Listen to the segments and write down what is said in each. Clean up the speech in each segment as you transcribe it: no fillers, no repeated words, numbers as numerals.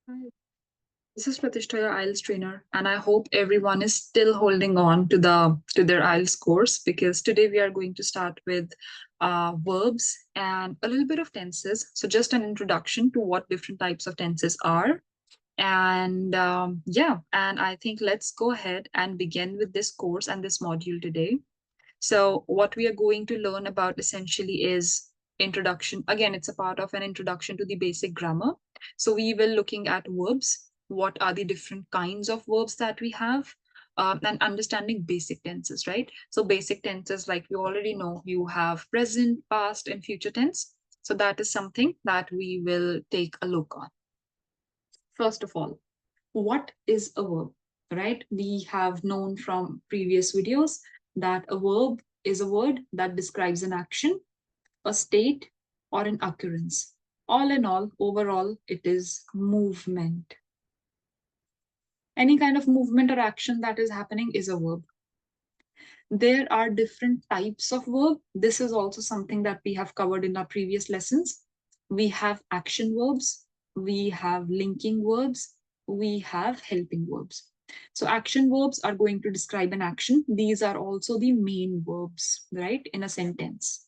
Hi, this is Pratishtha, your IELTS trainer, and I hope everyone is still holding on to their IELTS course because today we are going to start with verbs and a little bit of tenses. So just an introduction to what different types of tenses are, and and I think let's go ahead and begin with this course and this module today. So, what we are going to learn about essentially is introduction. Again, it's a part of an introduction to the basic grammar. So, we will looking at verbs. What are the different kinds of verbs that we have? And understanding basic tenses, right? So, basic tenses, like we already know, you have present, past, and future tense. So, that is something that we will take a look on. First of all, what is a verb, right? We have known from previous videos that a verb is a word that describes an action, a state, or an occurrence. All in all, overall, it is movement. Any kind of movement or action that is happening is a verb. There are different types of verb. This is also something that we have covered in our previous lessons. We have action verbs, we have linking verbs, we have helping verbs. So action verbs are going to describe an action. These are also the main verbs, right, in a sentence.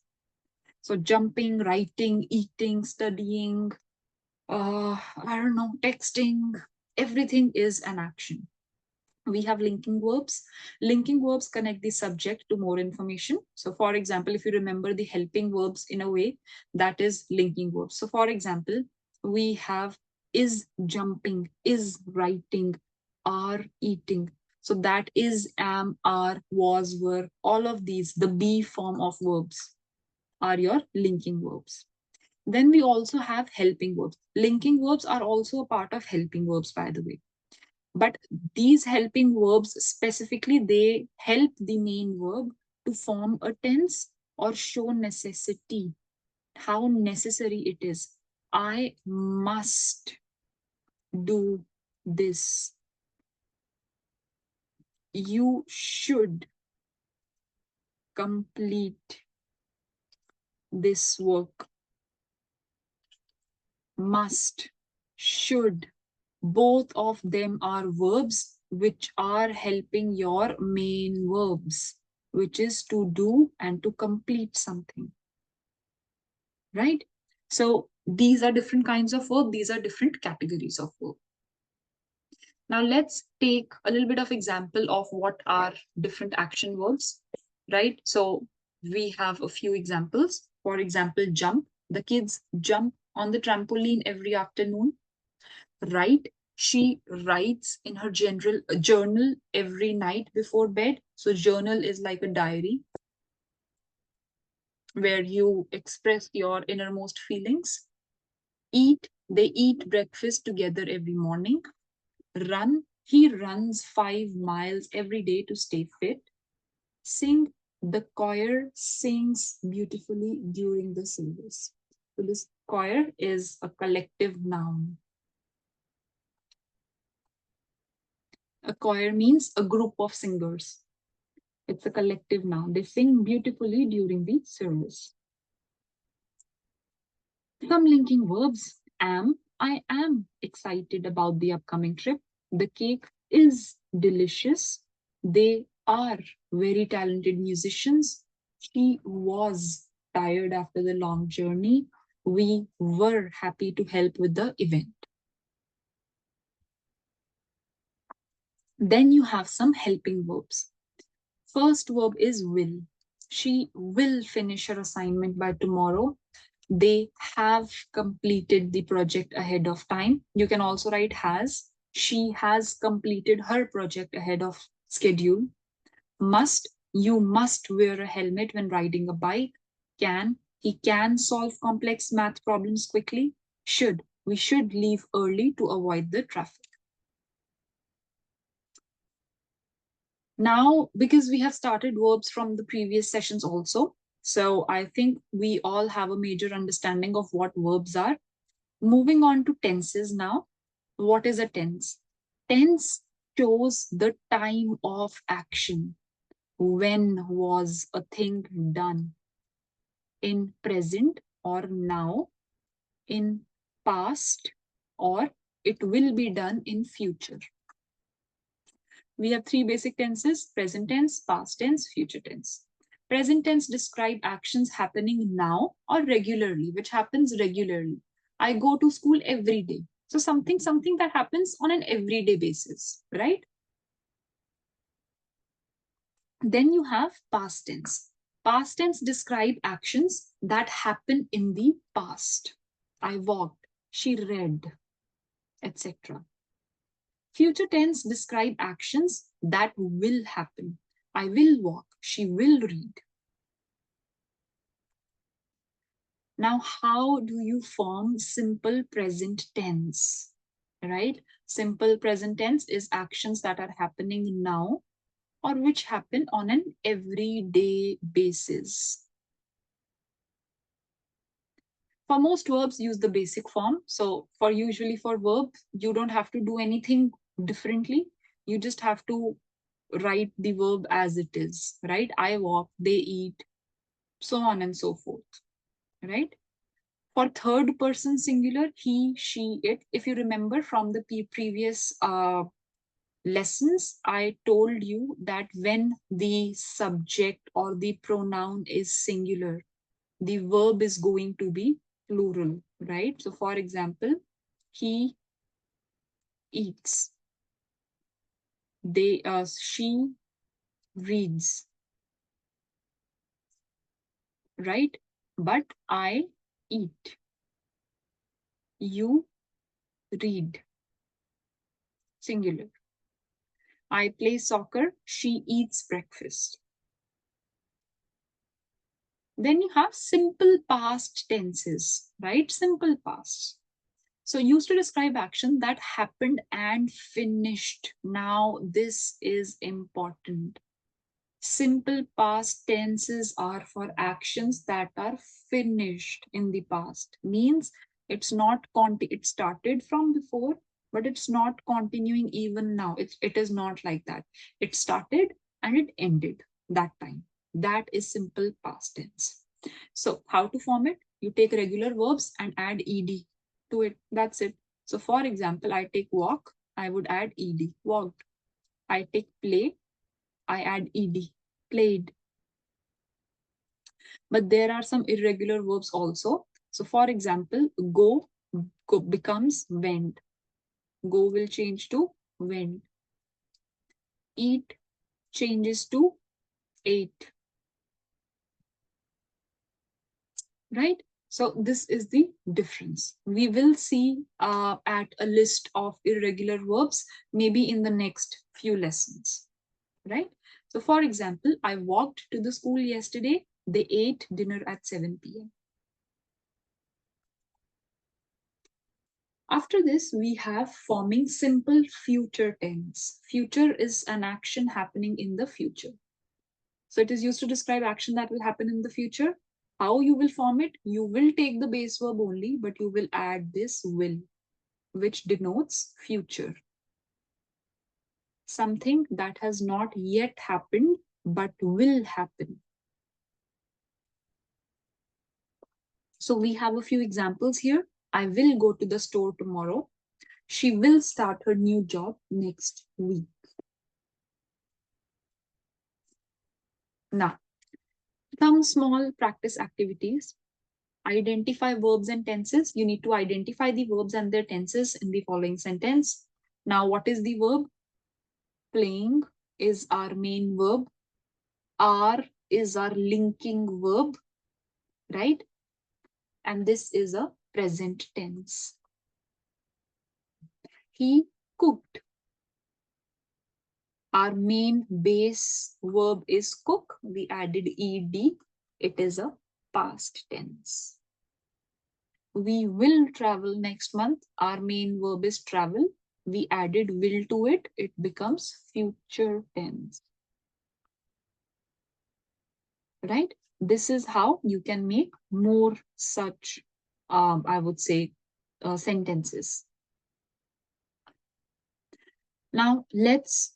So jumping, writing, eating, studying, I don't know, texting, everything is an action. We have linking verbs. Linking verbs connect the subject to more information. So, for example, if you remember the helping verbs in a way, that is linking verbs. So, for example, we have is jumping, is writing, are eating. So, that is, am, are, was, were, all of these, the be form of verbs are your linking verbs. Then we also have helping verbs. Linking verbs are also a part of helping verbs, by the way. But these helping verbs specifically, they help the main verb to form a tense or show necessity, how necessary it is. I must do this. You should complete this work. Must, should, both of them are verbs which are helping your main verbs, which is to do and to complete something, right? So these are different kinds of verb, these are different categories of verb. Now let's take a little bit of example of what are different action verbs, right? So we have a few examples. For example, jump. The kids jump on the trampoline every afternoon. Write. She writes in her journal every night before bed. So journal is like a diary where you express your innermost feelings. Eat. They eat breakfast together every morning. Run. He runs 5 miles every day to stay fit. Sing. The choir sings beautifully during the service. So this choir is a collective noun. A choir means a group of singers. It's a collective noun. They sing beautifully during the service. Some linking verbs. Am. I am excited about the upcoming trip. The cake is delicious. They are very talented musicians. She was tired after the long journey. We were happy to help with the event. Then you have some helping verbs. First verb is will. She will finish her assignment by tomorrow. They have completed the project ahead of time. You can also write has. She has completed her project ahead of schedule. Must, you must wear a helmet when riding a bike. Can, he can solve complex math problems quickly. Should, we should leave early to avoid the traffic. Now, because we have started verbs from the previous sessions also, so I think we all have a major understanding of what verbs are. Moving on to tenses now. What is a tense? Tense shows the time of action. When was a thing done? In present or now, in past or It will be done in future. We have three basic tenses: present tense, past tense, future tense. Present tense describe actions happening now or regularly, which happens regularly. I go to school every day. So something that happens on an everyday basis, right? Then you have past tense. Past tense describe actions that happen in the past. I walked, she read, etc. Future tense describe actions that will happen. I will walk, she will read. Now, how do you form simple present tense? Right? Simple present tense is actions that are happening now or which happen on an everyday basis. For most verbs, use the basic form. So usually for verb, you don't have to do anything differently. You just have to write the verb as it is, right? I walk, they eat, so on and so forth, right? For third person singular, he, she, it, if you remember from the previous lessons, I told you that when the subject or the pronoun is singular, the verb is going to be plural, right? So for example, he eats, she reads, right? But I eat, you read, singular. I play soccer, she eats breakfast. Then you have simple past tenses, right? Simple past. So used to describe action that happened and finished. Now this is important. Simple past tenses are for actions that are finished in the past. Means it's not it started from before, but it's not continuing even now. It is not like that. It started and it ended that time. That is simple past tense. So how to form it? You take regular verbs and add ed to it. That's it. So for example, I take walk, I would add ed, walked. I take play, I add ed, played. But there are some irregular verbs also. So for example, go becomes went. Go will change to went. Eat changes to ate. Right? So this is the difference. We will see at a list of irregular verbs maybe in the next few lessons. Right? So for example, I walked to the school yesterday. They ate dinner at 7 p.m. After this, we have forming simple future tense. Future is an action happening in the future. So it is used to describe action that will happen in the future. How you will form it? You will take the base verb only, but you will add this will, which denotes future. Something that has not yet happened, but will happen. So we have a few examples here. I will go to the store tomorrow. She will start her new job next week. Now, some small practice activities. Identify verbs and tenses. You need to identify the verbs and their tenses in the following sentence. Now, what is the verb? Playing is our main verb. Are is our linking verb, right? And this is a present tense. He cooked. Our main base verb is cook. We added ed. It is a past tense. We will travel next month. Our main verb is travel. We added will to it. It becomes future tense. Right? This is how you can make more such, I would say, sentences. Now, let's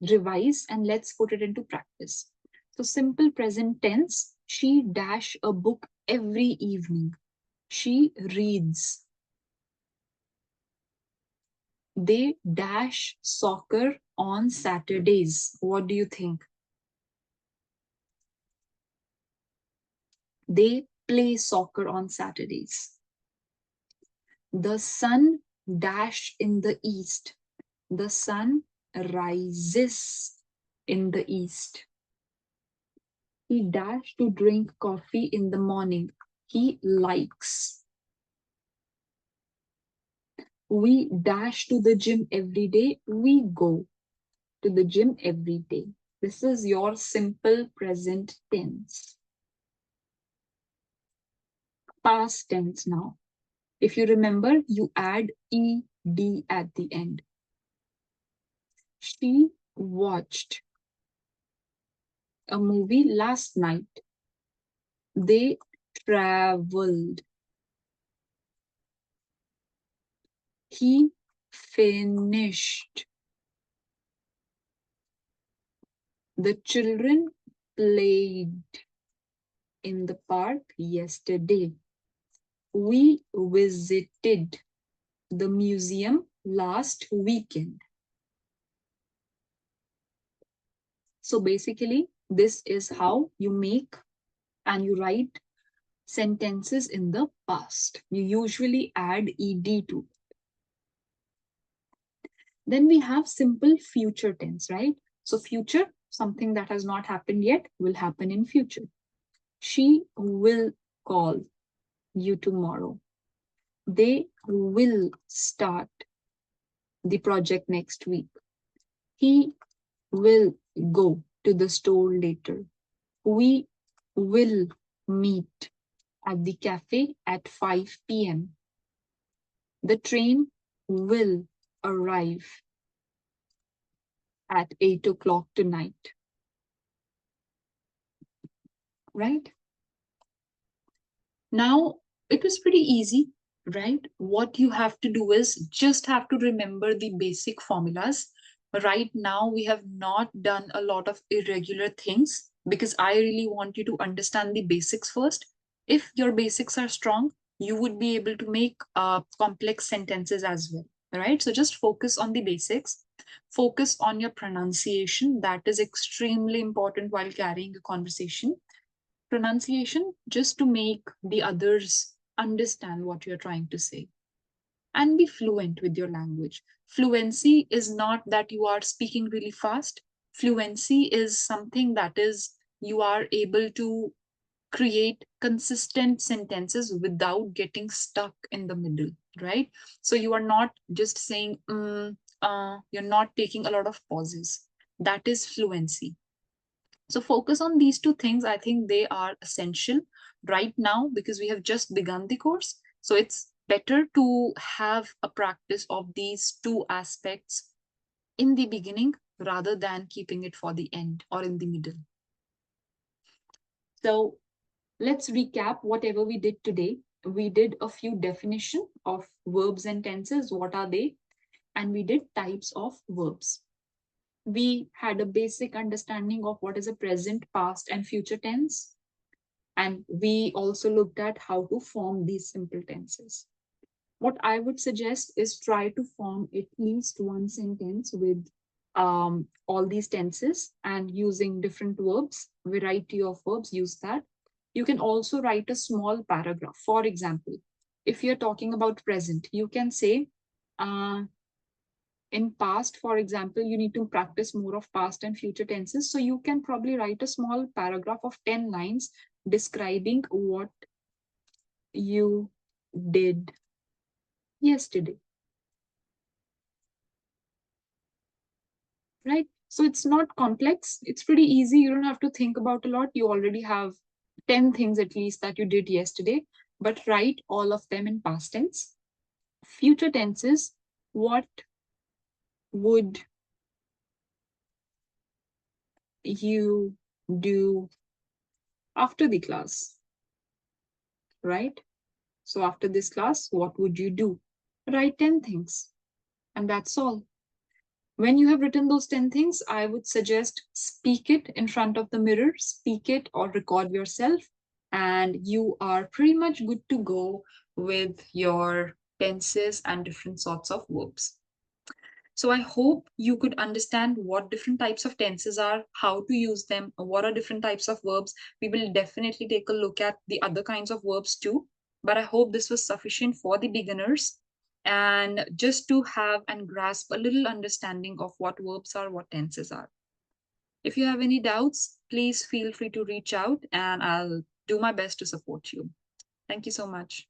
revise and let's put it into practice. So simple present tense, she dash a book every evening. She reads. They dash soccer on Saturdays. What do you think? They play soccer on Saturdays. The sun dash in the east. The sun rises in the east. He dashed to drink coffee in the morning. He likes. We dash to the gym every day. We go to the gym every day. This is your simple present tense. Past tense now. If you remember, you add ed at the end. She watched a movie last night. They traveled. He finished. The children played in the park yesterday. We visited the museum last weekend. So basically, this is how you make and you write sentences in the past. You usually add ed to. Then we have simple future tense, right? So future, something that has not happened yet, will happen in future. She will call you tomorrow. They will start the project next week. He will go to the store later. We will meet at the cafe at 5 p.m. The train will arrive at 8 o'clock tonight. Right? Now, it was pretty easy, right? What you have to do is just have to remember the basic formulas. Right now, we have not done a lot of irregular things because I really want you to understand the basics first. If your basics are strong, you would be able to make complex sentences as well, right? So just focus on the basics. Focus on your pronunciation. That is extremely important while carrying a conversation. Pronunciation just to make the others understand what you're trying to say, and be fluent with your language. Fluency is not that you are speaking really fast. Fluency is something that is you are able to create consistent sentences without getting stuck in the middle, right? So you are not just saying you're not taking a lot of pauses. That is fluency. So focus on these two things. I think they are essential right now because we have just begun the course. So it's better to have a practice of these two aspects in the beginning rather than keeping it for the end or in the middle. So let's recap whatever we did today. We did a few definition of verbs and tenses. What are they? And we did types of verbs. We had a basic understanding of what is a present, past, and future tense. And we also looked at how to form these simple tenses. What I would suggest is try to form at least one sentence with all these tenses and using different verbs, variety of verbs, use that. You can also write a small paragraph. For example, if you're talking about present, you can say, in past, for example, you need to practice more of past and future tenses. So you can probably write a small paragraph of 10 lines describing what you did yesterday. Right? So it's not complex. It's pretty easy. You don't have to think about a lot. You already have 10 things at least that you did yesterday, but write all of them in past tense. Future tenses, what would you do after the class? Right? So after this class, what would you do? Write 10 things. And that's all. When you have written those 10 things, I would suggest speak it in front of the mirror, speak it or record yourself, and you are pretty much good to go with your tenses and different sorts of verbs. So I hope you could understand what different types of tenses are, how to use them, what are different types of verbs. We will definitely take a look at the other kinds of verbs too. But I hope this was sufficient for the beginners and just to have and grasp a little understanding of what verbs are, what tenses are. If you have any doubts, please feel free to reach out and I'll do my best to support you. Thank you so much.